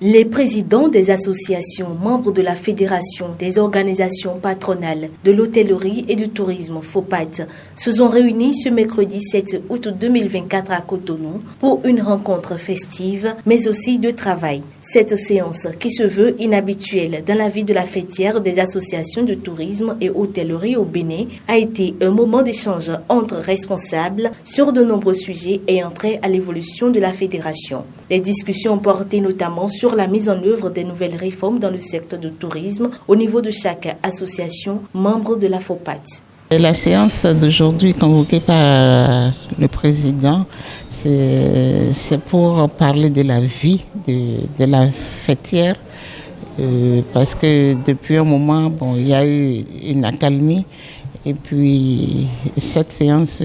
Les présidents des associations membres de la Fédération des organisations patronales de l'hôtellerie et du tourisme FOPAT se sont réunis ce mercredi 7 août 2024 à Cotonou pour une rencontre festive mais aussi de travail. Cette séance, qui se veut inhabituelle dans la vie de la fêtière des associations de tourisme et hôtellerie au Bénin, a été un moment d'échange entre responsables sur de nombreux sujets ayant trait à l'évolution de la fédération. Les discussions portaient notamment sur la mise en œuvre des nouvelles réformes dans le secteur du tourisme au niveau de chaque association membre de la FOPAT. La séance d'aujourd'hui convoquée par le président, c'est pour parler de la vie de la fêtière, parce que depuis un moment, il y a eu une accalmie, et puis cette séance,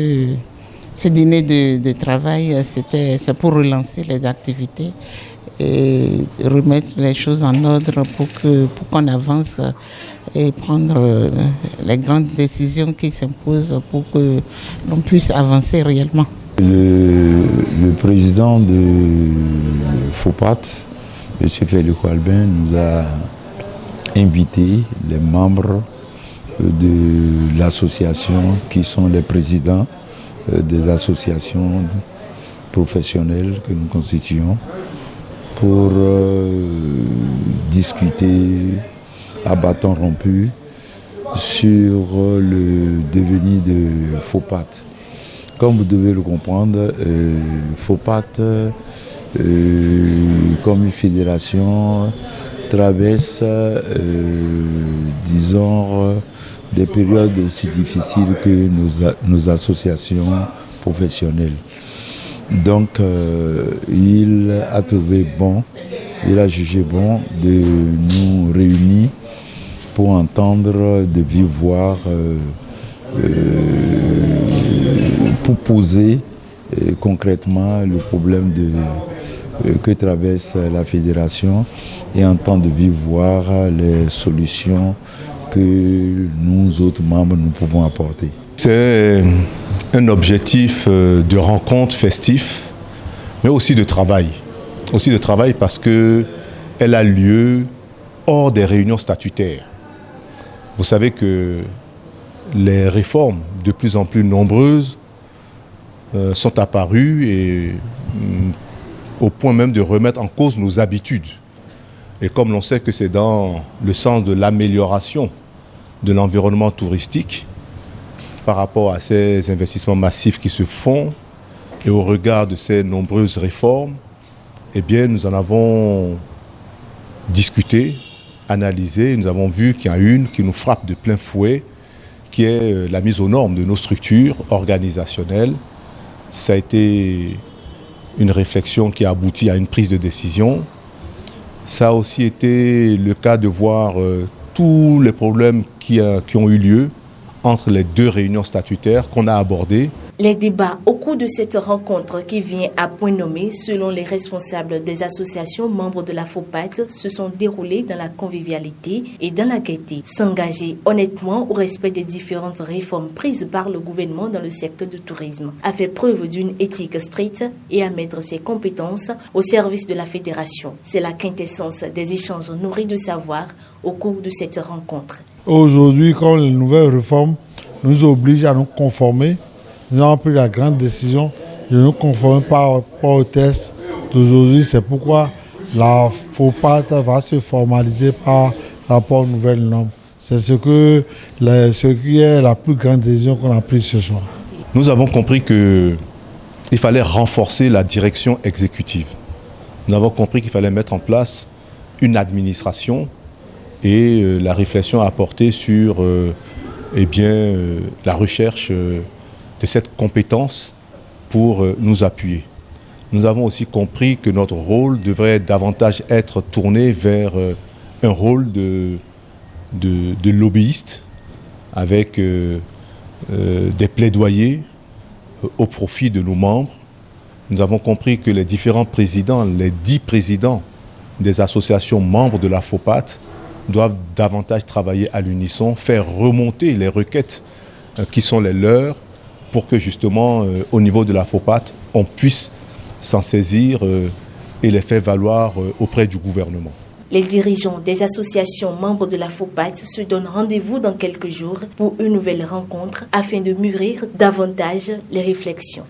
ce dîner de travail, c'est pour relancer les activités et remettre les choses en ordre pour qu'on avance et prendre les grandes décisions qui s'imposent pour que l'on puisse avancer réellement. Le président de FOPAT, M. Félix Albin, nous a invité les membres de l'association qui sont les présidents des associations professionnelles que nous constituons pour discuter à bâton rompu sur le devenir de FOPAT. Comme vous devez le comprendre, FOPAT, comme une fédération, traverse, disons, des périodes aussi difficiles que nos associations professionnelles. Donc, il a jugé bon de nous réunir pour entendre de vive voix, pour poser concrètement le problème que traverse la fédération et entendre de vive voix les solutions que nous autres membres nous pouvons apporter. C'est un objectif de rencontre festif, mais aussi de travail. Aussi de travail parce qu'elle a lieu hors des réunions statutaires. Vous savez que les réformes de plus en plus nombreuses sont apparues et au point même de remettre en cause nos habitudes. Et comme l'on sait que c'est dans le sens de l'amélioration de l'environnement touristique par rapport à ces investissements massifs qui se font et au regard de ces nombreuses réformes, eh bien, nous en avons discuté, analysé, nous avons vu qu'il y a une qui nous frappe de plein fouet, qui est la mise aux normes de nos structures organisationnelles. Ça a été une réflexion qui a abouti à une prise de décision. Ça a aussi été le cas de voir tous les problèmes qui ont eu lieu entre les deux réunions statutaires qu'on a abordées. Les débats au cours de cette rencontre qui vient à point nommé selon les responsables des associations membres de la FOPAT se sont déroulés dans la convivialité et dans la gaieté. S'engager honnêtement au respect des différentes réformes prises par le gouvernement dans le secteur du tourisme, a fait preuve d'une éthique stricte et à mettre ses compétences au service de la fédération. C'est la quintessence des échanges nourris de savoir au cours de cette rencontre. Aujourd'hui, comme les nouvelles réformes nous obligent à nous conformer, nous avons pris la grande décision de nous conformer par rapport au test d'aujourd'hui. C'est pourquoi la FOPAT va se formaliser par rapport aux nouvelles normes. C'est ce qui est la plus grande décision qu'on a prise ce soir. Nous avons compris qu'il fallait renforcer la direction exécutive. Nous avons compris qu'il fallait mettre en place une administration et la réflexion a porté sur la recherche de cette compétence pour nous appuyer. Nous avons aussi compris que notre rôle devrait davantage être tourné vers un rôle de lobbyiste avec des plaidoyers au profit de nos membres. Nous avons compris que les différents présidents, les 10 présidents des associations membres de la FOPAT doivent davantage travailler à l'unisson, faire remonter les requêtes qui sont les leurs pour que justement au niveau de la FOPAT, on puisse s'en saisir et les faire valoir auprès du gouvernement. Les dirigeants des associations membres de la FOPAT se donnent rendez-vous dans quelques jours pour une nouvelle rencontre afin de mûrir davantage les réflexions.